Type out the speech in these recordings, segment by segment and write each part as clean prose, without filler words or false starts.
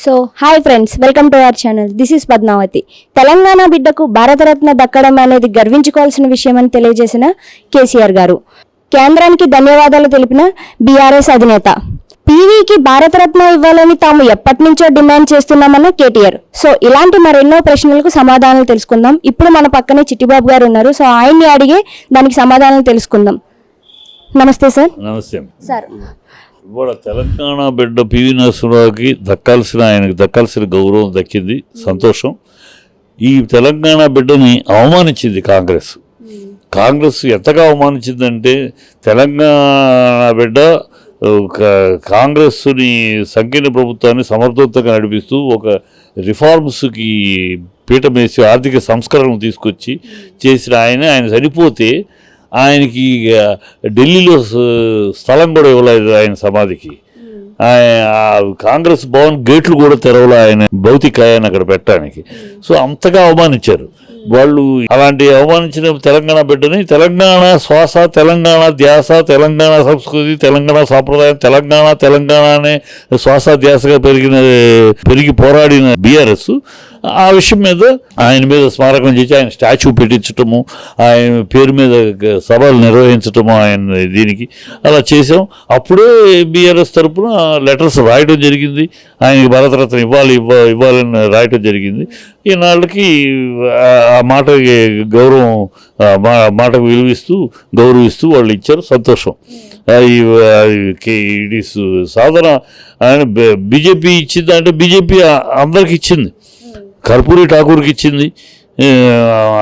So hi friends, welcome to our channel. This is Padmavathi. Telangana బిడ్డకు భారతరత్న దక్కడం అనేది గర్వించుకోవాల్సిన విషయం అని తెలియజేసిన కేసీఆర్ గారు. కేంద్రానికి ధన్యవాదాలు తెలిపిన బీఆర్ఎస్ అధినేత. పీవీకి భారతరత్న ఇవ్వాలని తాము ఎప్పటి నుంచో డిమాండ్ చేస్తున్నామన్న కేటీఆర్. సో ఇలాంటి మరెన్నో ప్రశ్నలకు సమాధానాలు తెలుసుకుందాం. ఇప్పుడు మన పక్కనే చిట్టిబాబు గారు ఉన్నారు. సో ఆయన్ని అడిగే దానికి సమాధానాలు తెలుసుకుందాం. నమస్తే సార్. నమస్తే సార్. ఇవాళ తెలంగాణ బిడ్డ పివి నరసింహరావుకి ఆయనకు దక్కాల్సిన గౌరవం దక్కింది, సంతోషం. ఈ తెలంగాణ బిడ్డని అవమానించింది కాంగ్రెస్ ఎంతగా అవమానించిందంటే, తెలంగాణ బిడ్డ కాంగ్రెస్ని సంకీర్ణ ప్రభుత్వాన్ని సమర్థవంతంగా నడిపిస్తూ ఒక రిఫార్మ్స్కి పీఠం వేసి ఆర్థిక సంస్కరణలు తీసుకొచ్చి చేసిన ఆయన చనిపోతే ఆయనకి ఢిల్లీలో స్థలం కూడా ఇవ్వలేదు. ఆయన సమాధికి కాంగ్రెస్ భవన్ గేట్లు కూడా తెరవలే ఆయన భౌతికాయాన్ని అక్కడ పెట్టడానికి. సో అంతగా అవమానించారు వాళ్ళు. అలాంటి అవమానించిన తెలంగాణ బిడ్డని తెలంగాణ శ్వాస, తెలంగాణ ధ్యాస, తెలంగాణ సంస్కృతి, తెలంగాణ సాంప్రదాయం, తెలంగాణ అనే శ్వాస ధ్యాసగా పెరిగి పోరాడిన బీఆర్ఎస్ ఆ విషయం మీద ఆయన మీద స్మారకం చేసి ఆయన స్టాచ్యూ పెట్టించటము, ఆయన పేరు మీద సభలు నిర్వహించటము, ఆయన దీనికి అలా చేసాం. అప్పుడే బీఆర్ఎస్ తరఫున లెటర్స్ రాయటం జరిగింది. ఆయనకి భారతరత్న ఇవ్వాలని రాయటం జరిగింది. ఈనాళ్ళకి ఆ మాటకి మాటకు గౌరవిస్తూ వాళ్ళు ఇచ్చారు, సంతోషం. ఇట్ ఈస్ సాధన. ఆయన బీజేపీ ఇచ్చింది అంటే బీజేపీ అందరికి ఇచ్చింది. కర్పూరి ఠాకూర్కి ఇచ్చింది,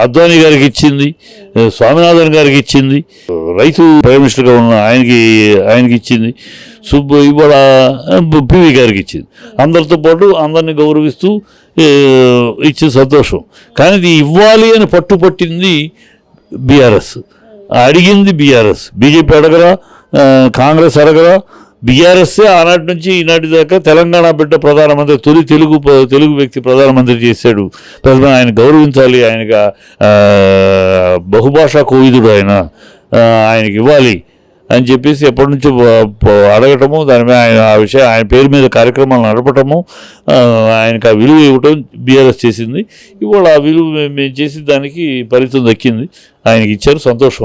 అద్వానీ గారికి ఇచ్చింది, స్వామినాథన్ గారికి ఇచ్చింది, రైతు ప్రైమ్ మినిస్టర్గా ఉన్న ఆయనకి ఇచ్చింది, ఇవాళ పివి గారికి ఇచ్చింది. అందరితో పాటు అందరినీ గౌరవిస్తూ ఇచ్చిన సంతోషం. కానీ ఇది ఇవ్వాలి అని పట్టుపట్టింది బీఆర్ఎస్, అడిగింది బీఆర్ఎస్. బీజేపీ అడగరా, కాంగ్రెస్ అడగరా, బీఆర్ఎస్ఏ ఆనాటి నుంచి ఈనాటి దాకా తెలంగాణ బిడ్డ ప్రధానమంత్రి, తొలి తెలుగు వ్యక్తి ప్రధానమంత్రి చేశాడు. ఆయన గౌరవించాలి, ఆయనగా బహుభాషా కోవిదుడు ఆయనకి ఇవ్వాలి అని చెప్పేసి ఎప్పటి నుంచో అడగటము, దాని మీద ఆయన పేరు మీద కార్యక్రమాలు నడపటము, ఆయనకు ఆ విలువ ఇవ్వటం బీఆర్ఎస్ చేసింది. ఇవాళ ఆ విలువ మేము చేసిన దానికి ఫలితం దక్కింది, ఆయనకి ఇచ్చారు, సంతోషం.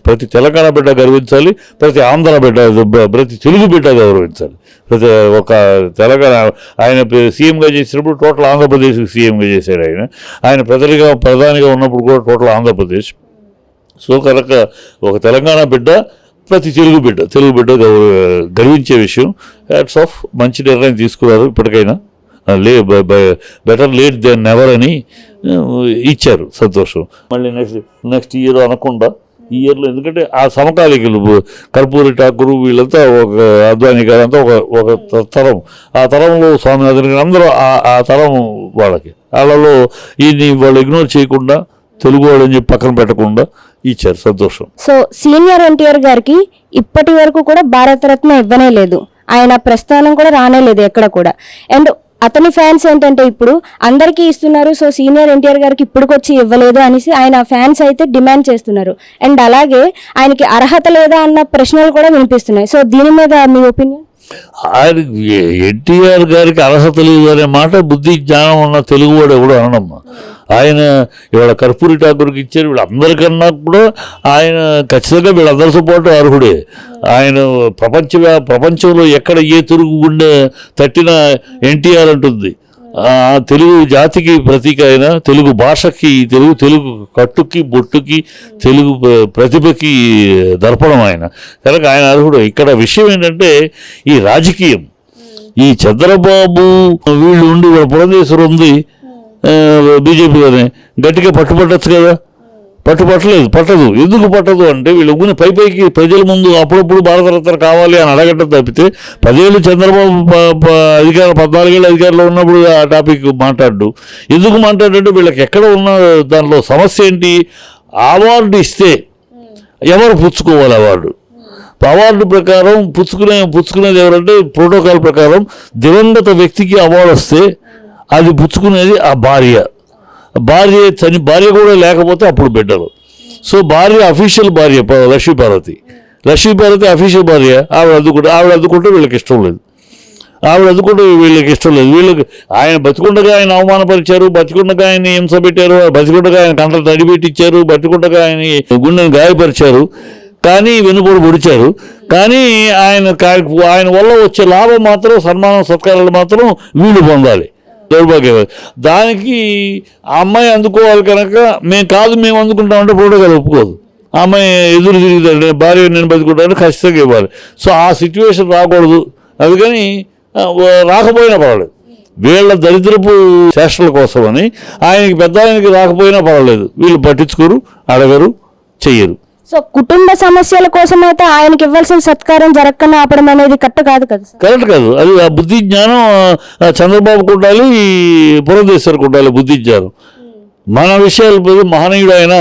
ప్రతి తెలంగాణ బిడ్డ గర్వించాలి, ప్రతి ఆంధ్ర బిడ్డ, ప్రతి తెలుగు బిడ్డ గౌరవించాలి. ప్రతి ఒక తెలంగాణ ఆయన సీఎంగా చేసినప్పుడు టోటల్ ఆంధ్రప్రదేశ్కి సీఎంగా చేశాడు. ఆయన ప్రధానిగా ఉన్నప్పుడు కూడా టోటల్ ఆంధ్రప్రదేశ్. సో కనుక ఒక తెలంగాణ బిడ్డ, ప్రతి తెలుగు బిడ్డ గర్వించే విషయం. హ్యాట్స్ ఆఫ్, మంచి నిర్ణయం తీసుకున్నారు. ఇప్పటికైనా బెటర్ లేట్ దెన్ నెవర్ అని ఇచ్చారు, సంతోషం. మళ్ళీ నెక్స్ట్ ఇయర్ అనకుండా ఈ ఇయర్లో, ఎందుకంటే ఆ సమకాలీకులు కర్పూరి ఠాకూర్ వీళ్ళంతా ఒక అద్వానీ గారు అంతా ఒక తరం. ఆ తరంలో స్వామినాథన్ గారు అందరూ ఆ తరం వాళ్ళలో ఈయన్ని వాళ్ళు ఇగ్నోర్ చేయకుండా, తెలుగు వాళ్ళని చెప్పి పక్కన పెట్టకుండా ఇచ్చారు, సంతోషం. సో సీనియర్ ఎన్టీఆర్ గారికి ఇప్పటి వరకు కూడా భారతరత్న ఇవ్వనే లేదు, ఆయన ప్రస్థానం కూడా రానే లేదు ఎక్కడ కూడా. అండ్ అతని ఫ్యాన్స్ ఏంటంటే ఇప్పుడు అందరికీ ఇస్తున్నారు, సో సీనియర్ ఎన్టీఆర్ గారికి ఇప్పటికొచ్చి ఇవ్వలేదు అనేసి ఆయన ఫ్యాన్స్ అయితే డిమాండ్ చేస్తున్నారు. అండ్ అలాగే ఆయనకి అర్హత లేదా అన్న ప్రశ్నలు కూడా వినిపిస్తున్నాయి. సో దీని మీద మీ ఒపీనియన్? ఆయన ఎన్టీఆర్ గారికి అర్హత లేదు అనే మాట బుద్ధి జ్ఞానం ఉన్న తెలుగువాడు ఎవడు అనమ్మా. ఆయన ఇవాళ కర్పూరి ఠాకూర్కి ఇచ్చారు. వీళ్ళందరికన్నా కూడా ఆయన ఖచ్చితంగా వీళ్ళందరితో పాటు అర్హుడే. ఆయన ప్రపంచంలో ఎక్కడ ఏ తెలుగు గుండె తట్టిన ఎన్టీఆర్ అంటుంది. తెలుగు జాతికి ప్రతీక అయిన, తెలుగు భాషకి, తెలుగు కట్టుకి బొట్టుకి, తెలుగు ప్రతిభకి దర్పణం ఆయన. కనుక ఆయన అర్హుడు. ఇక్కడ విషయం ఏంటంటే ఈ రాజకీయం, ఈ చంద్రబాబు వీళ్ళు ఉండి పురంధేశ్వరం ఉంది బీజేపీలోనే, గట్టిగా పట్టుపట్టచ్చు కదా, పట్టదు. ఎందుకు పట్టదు అంటే వీళ్ళు పైకి ప్రజల ముందు అప్పుడప్పుడు భారతరత్న కావాలి అని అడగటం తప్పితే, 10 ఏళ్ళు చంద్రబాబు 14 ఏళ్ళు అధికారంలో ఉన్నప్పుడు ఆ టాపిక్ మాట్లాడు. ఎందుకు మాట్లాడంటే వీళ్ళకి ఎక్కడ ఉన్న దానిలో సమస్య ఏంటి? అవార్డు ఇస్తే ఎవరు పుచ్చుకోవాలి? అవార్డు ప్రకారం పుచ్చుకునేది ఎవరంటే, ప్రోటోకాల్ ప్రకారం దివంగత వ్యక్తికి అవార్డు వస్తే అది పుచ్చుకునేది ఆ భార్య కూడా లేకపోతే అప్పుడు బిడ్డలు. సో భార్య, అఫీషియల్ భార్య లక్ష్మీపార్వతి అఫీషియల్ భార్య, ఆవిడ అందుకుంటే వీళ్ళకి ఇష్టం లేదు. ఆవిడ అందుకుంటే వీళ్ళకి ఇష్టం లేదు. వీళ్ళకి ఆయన బతికుండగా ఆయన అవమానపరిచారు, బతికుండగా ఆయన హింస పెట్టారు, బతికుండగా ఆయన కంటలు తడిపెట్టించారు, బతికుండగా ఆయన గుండెను గాయపరిచారు, కానీ వెనుపోటు పొడిచారు. కానీ ఆయన వల్ల వచ్చే లాభం మాత్రం, సన్మానం సత్కారాలు మాత్రం వీళ్ళు పొందాలి. దౌర్భాగ్యం. దానికి ఆ అమ్మాయి అందుకోవాలి కనుక మేము అందుకుంటామంటే ప్రోటోకాల్ ఒప్పుకోదు. ఆ అమ్మాయి ఎదురు తిరుగుతాడు, భార్య నేను బతుకుంటాను ఖచ్చితంగా ఇవ్వాలి. సో ఆ సిచ్యువేషన్ రాకూడదు. అందుకని రాకపోయినా పర్వాలేదు, వీళ్ళ దరిద్రపు చేష్టల కోసమని ఆయనకి పెద్ద ఆయనకి రాకపోయినా పర్వాలేదు, వీళ్ళు పట్టించుకోరు, అడగరు, చెయ్యరు. సో కుటుంబ సమస్యల కోసం అయితే ఆయనకి ఇవ్వాల్సిన సత్కారం జరగకుండా ఆపడం అనేది కరెక్ట్ కాదు కదా సార్? కరెక్ట్ కాదు. అది ఆ బుద్ధి జ్ఞానం చంద్రబాబుకు ఉండాలి, పురంధేశ్వరికి ఉండాలి బుద్ధి జ్ఞానం. మన విషయాలు మహనీయుడు ఆయన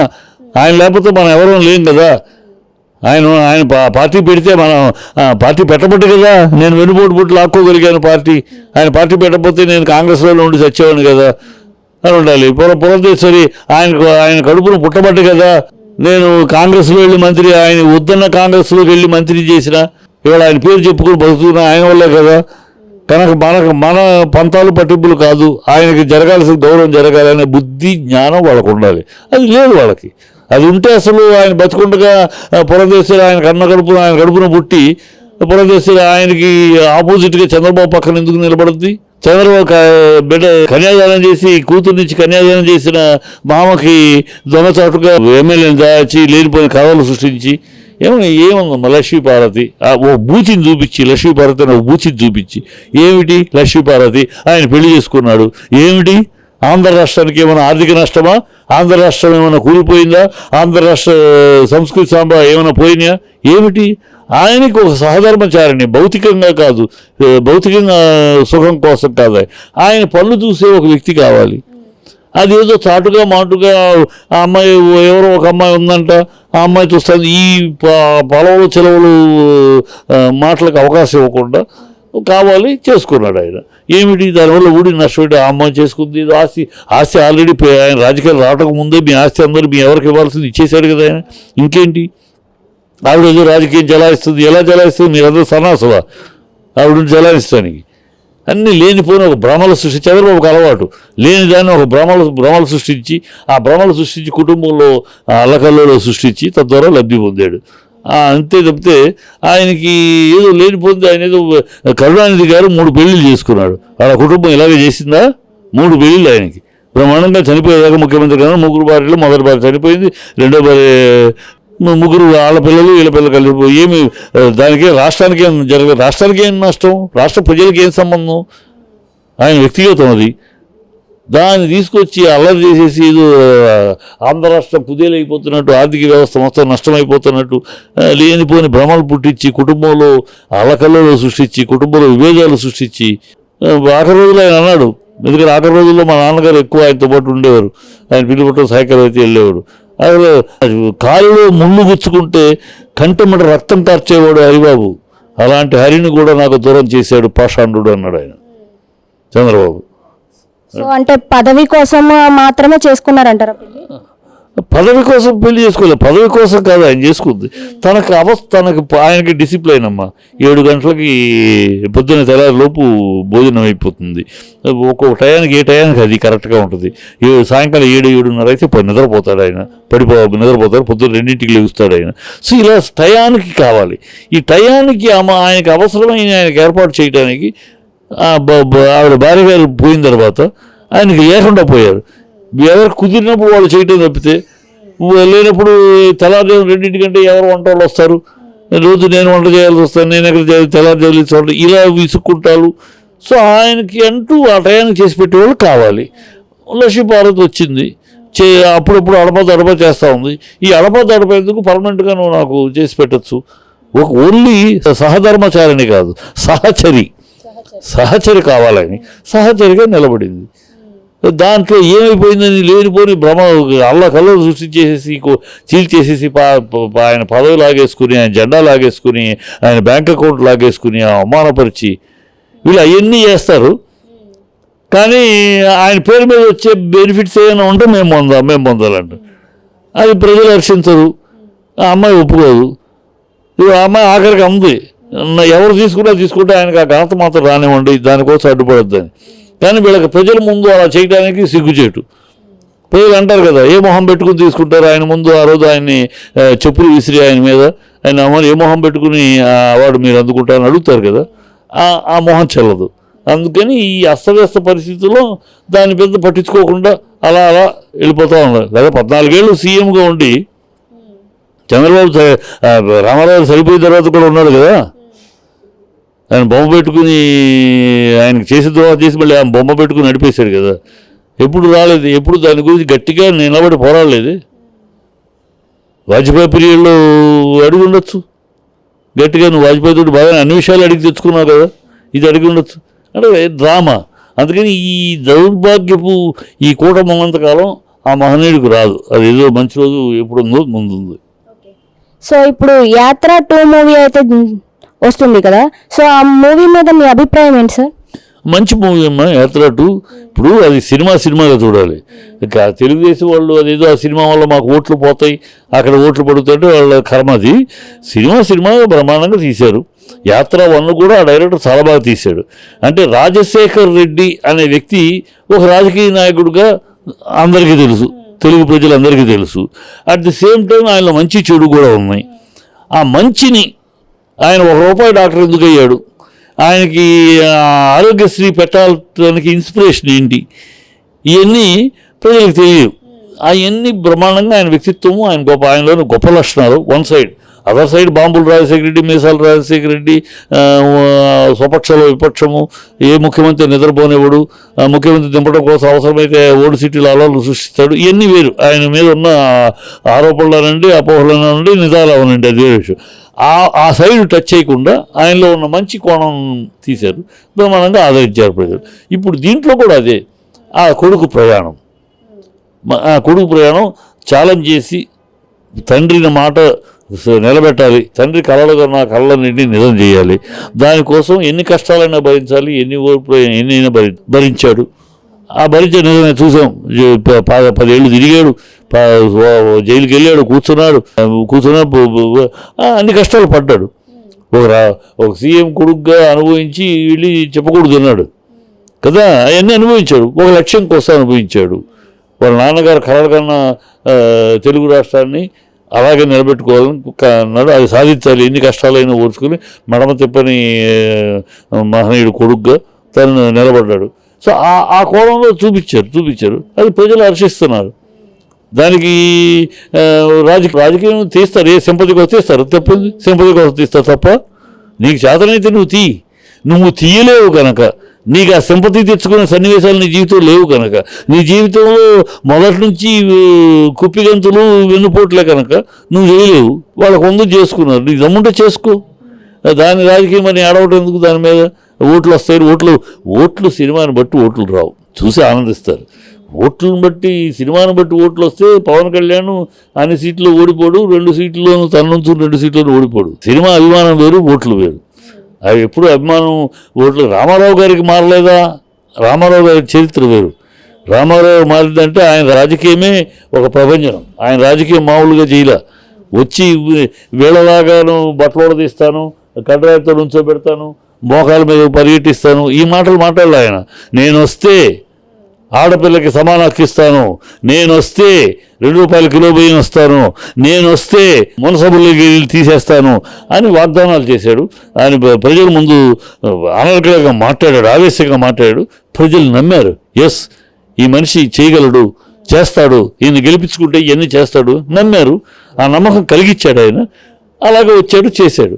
లేకపోతే మనం ఎవరూ లేం కదా. ఆయన పార్టీ పెడితే మనం పార్టీ పెట్టబట్టి కదా నేను వెనుపోటు పుట్టి లాక్కోగలిగాను పార్టీ. ఆయన పార్టీ పెట్టకపోతే నేను కాంగ్రెస్లో ఉండి చచ్చేవాడిని కదా అని ఉండాలి. పురంధేశ్వరి ఆయన కడుపును పుట్టబట్టి కదా నేను కాంగ్రెస్లో వెళ్ళి మంత్రి, ఆయన వద్దన్న కాంగ్రెస్లోకి వెళ్ళి మంత్రి చేసిన, ఇవాళ ఆయన పేరు చెప్పుకుని బతుకుతున్నా ఆయన వల్లే కదా. కనుక మన పంతాలు పట్టింపులు కాదు, ఆయనకి జరగాల్సిన గౌరవం జరగాలనే బుద్ధి జ్ఞానం వాళ్ళకు ఉండాలి. అది లేదు వాళ్ళకి. అది ఉంటే అసలు ఆయన బతుకుండగా పురంధేశ్వరి ఆయన కడుపున పుట్టి పురంధేశ్వరి ఆయనకి ఆపోజిట్గా చంద్రబాబు పక్కన ఎందుకు నిలబడుద్ది? చంద్రబాబు బిడ్డ కన్యాదానం చేసి, కూతురు నుంచి కన్యాదానం చేసిన మామకి దొంగచాటుగా ఎమ్మెల్యేని దాచి లేనిపోయిన కథలు సృష్టించి ఏముందమ్మా లక్ష్మీపార్వతి ఓ బూచిని చూపించి, లక్ష్మీపార్వతి అని ఓ బూచిని చూపించి ఏమిటి లక్ష్మీపార్వతి ఆయన పెళ్లి చేసుకున్నాడు ఏమిటి? ఆంధ్ర రాష్ట్రానికి ఏమైనా ఆర్థిక నష్టమా? ఆంధ్ర రాష్ట్రం ఏమైనా కూలిపోయిందా? ఆంధ్ర రాష్ట్ర సంస్కృతి సాంబ ఏమైనా పోయినాయా? ఏమిటి? ఆయనకి ఒక సహధర్మచారిణి, భౌతికంగా కాదు, భౌతికంగా సుఖం కోసం కాదు, ఆయన పనులు చూసే ఒక వ్యక్తి కావాలి. అదేదో చాటుగా మాటుగా ఆ అమ్మాయి ఎవరో ఒక అమ్మాయి ఉందంట, ఆ అమ్మాయి చూస్తుంది, ఈ పొలవులు చెలవులు మాటలకు అవకాశం ఇవ్వకుండా కావాలి చేసుకున్నాడు ఆయన. ఏమిటి దానివల్ల ఊడి నష్టపెట్టి ఆ అమ్మాయి చేసుకుంది. ఆస్తి ఆల్రెడీ ఆయన రాజకీయాలు రావటం ముందే మీ ఆస్తి అందరూ మీ ఎవరికి ఇవ్వాల్సింది ఇచ్చేశాడు కదా ఆయన. ఇంకేంటి? ఆవిడ ఏదో రాజకీయం చలాయిస్తుంది. ఎలా చలాయిస్తుంది? మీరందరూ సన్నాసులా ఆవిడని చలాయిస్తానికి? అన్నీ లేనిపోయిన ఒక భ్రమలు సృష్టించి, చంద్రబాబుకు అలవాటు లేని దాన్ని ఒక భ్రమలు సృష్టించి, ఆ భ్రమలు సృష్టించి కుటుంబంలో అల్లకల్లో సృష్టించి తద్వారా లబ్ధి పొందాడు. అంతే తప్పితే ఆయనకి ఏదో లేనిపోయింది. ఆయన ఏదో కరుణానిధి గారు 3 పెళ్లిళ్ళు చేసుకున్నాడు. వాళ్ళ కుటుంబం ఇలాగే చేసిందా? 3 పెళ్లిళ్ళు ఆయనకి బ్రహ్మాండంగా చనిపోయేదాకా ముఖ్యమంత్రి గారు 3 భార్యలు, మొదటి భార్య చనిపోయింది, రెండో భార్య 3 వాళ్ళ పిల్లలు వీళ్ళ పిల్లలు కలిసి ఏమి దానికి రాష్ట్రానికి ఏం జరగదు. రాష్ట్రానికి ఏం నష్టం? రాష్ట్ర ప్రజలకి ఏం సంబంధం? ఆయన వ్యక్తిగతం అది. దాన్ని తీసుకొచ్చి అల్లరి చేసేసి ఏదో ఆంధ్ర రాష్ట్రం కుదేలైపోతున్నట్టు, ఆర్థిక వ్యవస్థ మొత్తం నష్టమైపోతున్నట్టు లేనిపోని భ్రమలు పుట్టించి, కుటుంబంలో అల్లకల్లో సృష్టించి, కుటుంబంలో విభేదాలు సృష్టించి, ఆఖరి రోజులు ఆయన అన్నాడు, ఎందుకంటే ఆఖరి రోజుల్లో మా నాన్నగారు ఎక్కువ ఆయనతో పాటు ఉండేవారు, ఆయన పిలుపుతో సైకిల్ అయితే వెళ్ళేవాడు. కాలులో ముళ్ళు గుచ్చుకుంటే కంటెమ్మట రక్తం కార్చేవాడు హరిబాబు, అలాంటి హరిని కూడా నాకు దూరం చేశాడు పాషాండు అన్నాడు ఆయన చంద్రబాబు. సో అంటే పదవి కోసం మాత్రమే చేసుకున్నారంటారా? పదవి కోసం పెళ్లి చేసుకోలేదు, పదవి కోసం కాదు ఆయన చేసుకుంది. ఆయనకి డిసిప్లైన్ అమ్మా. 7 గంటలకి పొద్దున్న తెల్లారిలోపు భోజనం అయిపోతుంది. ఒక్కొక్క టయానికి ఏ టయానికి అది కరెక్ట్గా ఉంటుంది. సాయంకాలం 7-7:30 అయితే నిద్రపోతాడు ఆయన, నిద్రపోతాడు, పొద్దున్న 2ంటికి లేగుస్తాడు ఆయన. సో ఇలా టయానికి కావాలి. ఈ టయానికి ఆయనకి అవసరమైన ఆయనకి ఏర్పాటు చేయడానికి ఆవిడ భార్య గారు పోయిన తర్వాత ఆయనకి లేకుండా పోయారు. ఎవరు కుదిరినప్పుడు వాళ్ళు చేయటం తప్పితే లేనప్పుడు తెల్లారుజాము 2ంటికంటే ఎవరు వంట వాళ్ళు వస్తారు, రోజు నేను వంట చేయాల్సి వస్తాను, నేను ఎక్కడ తెల్లారుజాము ఇలా విసుక్కుంటారు. సో ఆయనకి అంటూ ఆ టయానికి చేసి పెట్టేవాళ్ళు కావాలి. లక్ష్మీపార్వతి వచ్చింది, అప్పుడప్పుడు అడప చేస్తూ ఉంది. ఈ అడప ఎందుకు పర్మనెంట్గా నువ్వు నాకు చేసి పెట్టచ్చు. ఓన్లీ సహధర్మచారిని కాదు, సహచరి కావాలని సహచరిగా నిలబడింది. దాంట్లో ఏమైపోయిందని లేనిపోని అల్లకల్లో సృష్టించేసేసి చీల్చేసేసి ఆయన పదవి లాగేసుకుని, ఆయన జెండా లాగేసుకుని, ఆయన బ్యాంక్ అకౌంట్ లాగేసుకుని అవమానపరిచి వీళ్ళు అవన్నీ చేస్తారు. కానీ ఆయన పేరు మీద వచ్చే బెనిఫిట్స్ ఏమైనా ఉంటే మేము పొందాలంట. అది ప్రజలు హర్షించరు, ఆ అమ్మాయి ఒప్పుకోదు. ఆ అమ్మాయి ఆఖరికి అంది, ఎవరు తీసుకుంటే ఆయనకు ఆ ఘనత మాత్రం రానివ్వండి, దానికోసం అడ్డుపడొద్దని. కానీ వీళ్ళకి ప్రజల ముందు అలా చేయడానికి సిగ్గుచేటు. ప్రజలు అంటారు కదా, ఏ మొహం పెట్టుకుని తీసుకుంటారు ఆయన ముందు. ఆ రోజు ఆయన్ని చెప్పులు విసిరి ఆయన మీద ఆయన మరి ఏ మొహం పెట్టుకుని ఆ అవార్డు మీరు అందుకుంటారని అడుగుతారు కదా, ఆ మొహం చెల్లదు. అందుకని ఈ అస్తవ్యస్త పరిస్థితుల్లో దాన్ని పెద్ద పట్టించుకోకుండా అలా వెళ్ళిపోతూ ఉన్నారు. లేదా 14 ఏళ్ళు సీఎంగా ఉండి చంద్రబాబు రామారావు సరిపోయిన తర్వాత కూడా ఉన్నాడు కదా, ఆయన బొమ్మ పెట్టుకుని ఆయనకు చేసిన తర్వాత చేసి మళ్ళీ ఆయన బొమ్మ పెట్టుకుని నడిపేశాడు కదా. ఎప్పుడు రాలేదు, ఎప్పుడు దాని గురించి గట్టిగా నిలబడి పోరాడలేదు. వాజ్పేయి పీరియడ్లో అడిగి ఉండొచ్చు గట్టిగా, నువ్వు వాజ్పేయి తోటి బాగా అన్ని విషయాలు అడిగి తెచ్చుకున్నావు కదా, ఇది అడిగి ఉండొచ్చు అంటే డ్రామా. అందుకని ఈ దౌర్భాగ్యపు ఈ కూటమి ఉన్నంతకాలం ఆ మహనీయుడికి రాదు. అది ఏదో మంచి రోజు ఎప్పుడుందో ముందుంది. సో ఇప్పుడు యాత్ర 2 మూవీ అయితే వస్తుంది కదా, సో ఆ మూవీ మీద మీ అభిప్రాయం ఏంటి సార్? మంచి మూవీ అమ్మా యాత్ర 2. ఇప్పుడు అది సినిమాగా చూడాలి. ఇక తెలుగుదేశం వాళ్ళు అదేదో ఆ సినిమా వల్ల మాకు ఓట్లు పోతాయి, అక్కడ ఓట్లు పడుతుంటే వాళ్ళ కర్మది. సినిమాగా బ్రహ్మాండంగా తీశారు. యాత్ర 1 కూడా ఆ డైరెక్టర్ చాలా బాగా తీశాడు. అంటే రాజశేఖర్ రెడ్డి అనే వ్యక్తి ఒక రాజకీయ నాయకుడిగా అందరికీ తెలుసు, తెలుగు ప్రజలందరికీ తెలుసు. అట్ ది సేమ్ టైం ఆయనలో మంచి చెడు కూడా ఉన్నాయి. ఆ మంచిని ఆయన ₹1 డాక్టర్ ఎందుకు అయ్యాడు, ఆయనకి ఆరోగ్యశ్రీ పెట్టడానికి ఇన్స్పిరేషన్ ఏంటి, ఇవన్నీ ప్రజలకు తెలియదు. అవన్నీ బ్రహ్మాండంగా ఆయన వ్యక్తిత్వము, ఆయనలోని గొప్ప లక్షణాలు వన్ సైడ్. అదర్ సైడ్ బాంబులు రాజశేఖర రెడ్డి, మీసాల రాజశేఖర రెడ్డి, స్వపక్షలో విపక్షము, ఏ ముఖ్యమంత్రి నిద్రపోనేవాడు, ముఖ్యమంత్రి దింపడం కోసం అవసరమైతే ఓల్డ్ సిటీలో అలవాట్లు సృష్టిస్తాడు. ఇవన్నీ వేరు. ఆయన మీద ఉన్న ఆరోపణలనండి, అపోహలనండి, నిజాలు అవనండి, అది వేరే విషయం. ఆ సైడ్ టచ్ చేయకుండా ఆయనలో ఉన్న మంచి కోణం తీశారు, బ్రహ్మాండంగా ఆదరించారు ప్రజలు. ఇప్పుడు దీంట్లో కూడా అదే ఆ కొడుకు ప్రయాణం ఛాలెంజ్ చేసి తండ్రిని మాట నిలబెట్టాలి, తండ్రి కళ్ళన్నింటినీ నిజం చేయాలి. దానికోసం ఎన్ని కష్టాలైనా భరించాలి, ఎన్నైనా భరించాడు. ఆ భరించే నిజమే చూసాం. 10 ఏళ్ళు తిరిగాడు, జైలుకి వెళ్ళాడు, కూర్చున్నాడు, అన్ని కష్టాలు పడ్డాడు. ఒక సీఎం కొడుకుగా అనుభవించి వెళ్ళి చెప్పకూడదు అన్నాడు కదా, అవన్నీ అనుభవించాడు. ఒక లక్ష్యం కోసం అనుభవించాడు. వాళ్ళ నాన్నగారు కలలుకన్నా తెలుగు రాష్ట్రాన్ని అలాగే నిలబెట్టుకోవాలని అన్నాడు. అది సాధించాలి, ఎన్ని కష్టాలైనా ఓర్చుకుని మడమ తిప్పని మహనీయుడు కొడుకుగా తను నిలబడ్డాడు. సో ఆ కోణంలో చూపించారు. అది ప్రజలు హర్షిస్తున్నారు. దానికి రాజకీయం తీస్తారు, ఏ సింపతి కోసం తీస్తారు, తప్పింది సింపతి కోసం తీస్తారు తప్ప. నీకు చేతనైతే నువ్వు తీయలేవు కనుక, నీకు ఆ సింపతి తెచ్చుకునే సన్నివేశాలు నీ జీవితంలో లేవు కనుక, నీ జీవితంలో మొదటి నుంచి కుప్పిగంతులు వెన్నుపోట్లే కనుక నువ్వు చేయలేవు. వాళ్ళకు ముందు చేసుకున్నారు, నీకు దమ్ముంటే చేసుకో. దాని రాజకీయం అని ఆడవటం ఎందుకు? దాని మీద ఓట్లు వస్తాయి. ఓట్లు సినిమాని బట్టి ఓట్లు రావు, చూసి ఆనందిస్తారు. ఓట్లను బట్టి సినిమాను బట్టి ఓట్లు వస్తే పవన్ కళ్యాణ్ అన్ని సీట్లు ఓడిపోడు, 2 సీట్లలోనూ తన నుంచి 2 సీట్లను ఓడిపోడు. సినిమా అభిమానం వేరు, ఓట్లు వేరు. అవి ఎప్పుడు అభిమానం ఓట్లు. రామారావు గారికి మారలేదా? రామారావు గారి చరిత్ర వేరు. రామారావు మారిందంటే ఆయన రాజకీయమే ఒక ప్రభంజనం. ఆయన రాజకీయం మామూలుగా చేయలే. వచ్చి వీళ్ళలాగాను బట్టలు తీస్తాను, కడ్రాయితో నుంచోబెడతాను, మోకాల మీద పర్యటిస్తాను, ఈ మాటలు మాట్లాడలే ఆయన. నేను వస్తే ఆడపిల్లకి సమాన హక్కు ఇస్తాను, నేను వస్తే ₹2 కిలో బియ్యం ఇస్తాను, నేను వస్తే మున్సబుల్ని తీసేస్తాను అని వాగ్దానాలు చేశాడు. ఆయన ప్రజల ముందు అనర్గళంగా మాట్లాడాడు, ఆవేశంగా మాట్లాడాడు. ప్రజలు నమ్మారు. ఎస్, ఈ మనిషి చేయగలడు, చేస్తాడు, ఈయన గెలిపించుకుంటే ఇవన్నీ చేస్తాడు నమ్మారు. ఆ నమ్మకం కలిగించాడు ఆయన. అలాగే వచ్చాడు, చేశాడు.